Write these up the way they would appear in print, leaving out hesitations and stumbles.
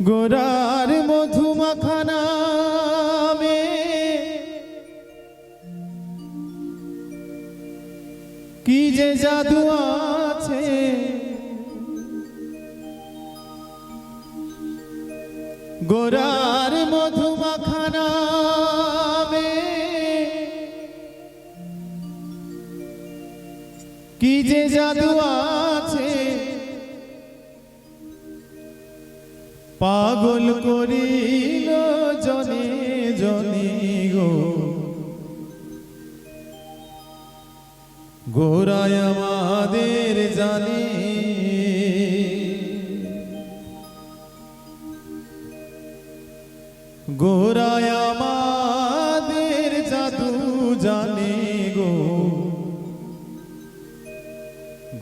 গোরার মধুমাখা নামে কি যে জাদু আছে, গোরার মধুমাখা নামে কি যে জাদু আছে, পাগল করিল জনে জনে গো। গোরায় আমাদের জানে, গোরায় আমাদের জাদু জানে গো।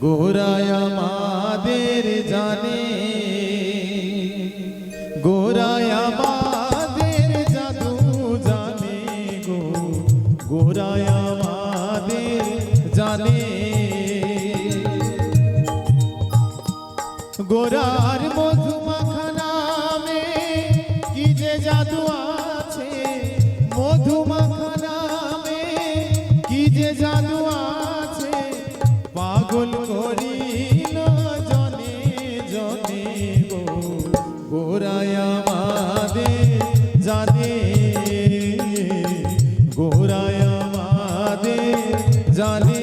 গোরায় আমাদের জানে, গোরায় আমাদের জাদু জানে গো। গোরায় আমাদের জানে, গোরার মধুমাখা নামে কি যে জাদু আছে, মধুমাখা নামে কি যে জাদু আছে, পাগল করিল জনে জনে গো। গোরায় আমাদের জানে, গোরায় আমাদের জানে।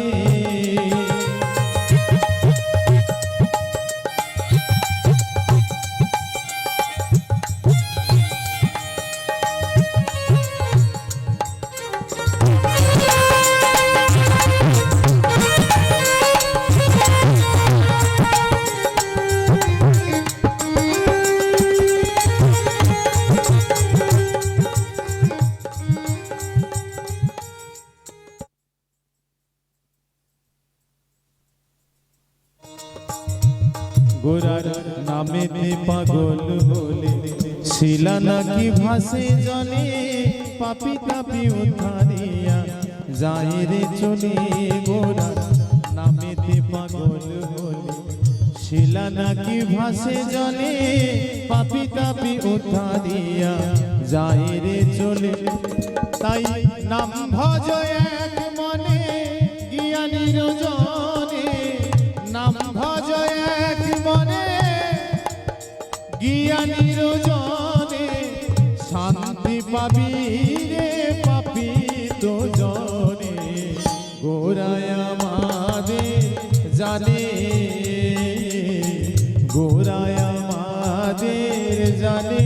গোরার নামেতে পাগল হলে শিলা নাকি ভাসে জলে, পাপি তাপি উদ্ধারিয়া যায় রে চলে। গোরার নামেতে পাগল হলে শিলা নাকি ভাসে জলে, পাপি তাপি উদ্ধারিয়া যায় রে চলে। তাই নাম ভজ এক মনে জ্ঞানীর জনে, নাম ভজ এক মনে জ্ঞানীর জনে, শান্তি পাবি রে পাপি তো জনে। গোরায় আমাদের জানে, গোরায় আমাদের জানে।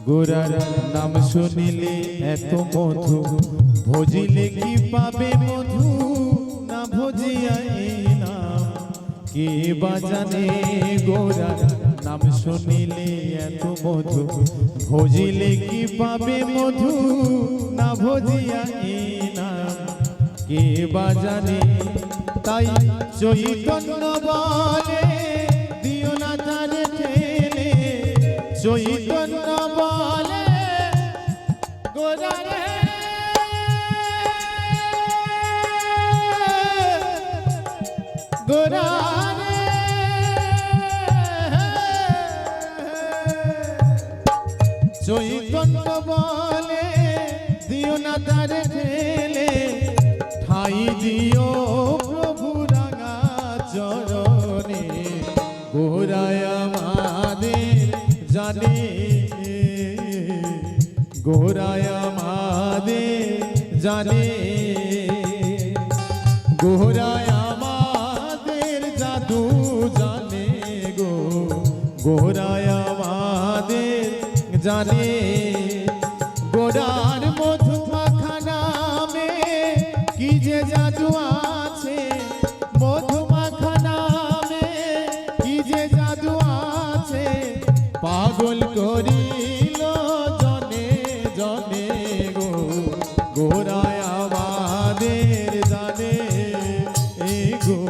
গোরার নাম শুনিলে এত মধু, ভজিলে কি পাবে মধু, না ভজিয়াই নাম কে বা জানে। গোরার নাম শুনিলে এত মধু, ভজিলে কি পাবে মধু, না ভজিয়াই নাম কে বা জানে। তাই চৈতন্য বলে দিও না তারে ঠেলে, চৈতন্য বলে গোরারে গোরারে, চৈতন্য বলে দিও না তারে ঠেলে। ঠাই দিও প্রভু রাঙা চরণে, গোরায় আমাদের জানে, গোরায় আমাদের জানে। গোরায় আমাদের জাদু জানে গো, গোরায় আমাদের জানে। গোরার মধুমাখা নামে কি যে জাদু আছে, মধুমাখা নামে কি যে গোরায় আমাদের জানে গো,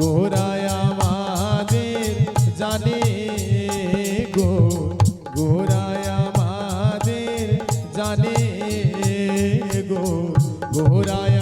গোরায় আমাদের জানে গো, গোরায় আমাদের জানে গো, গোরায়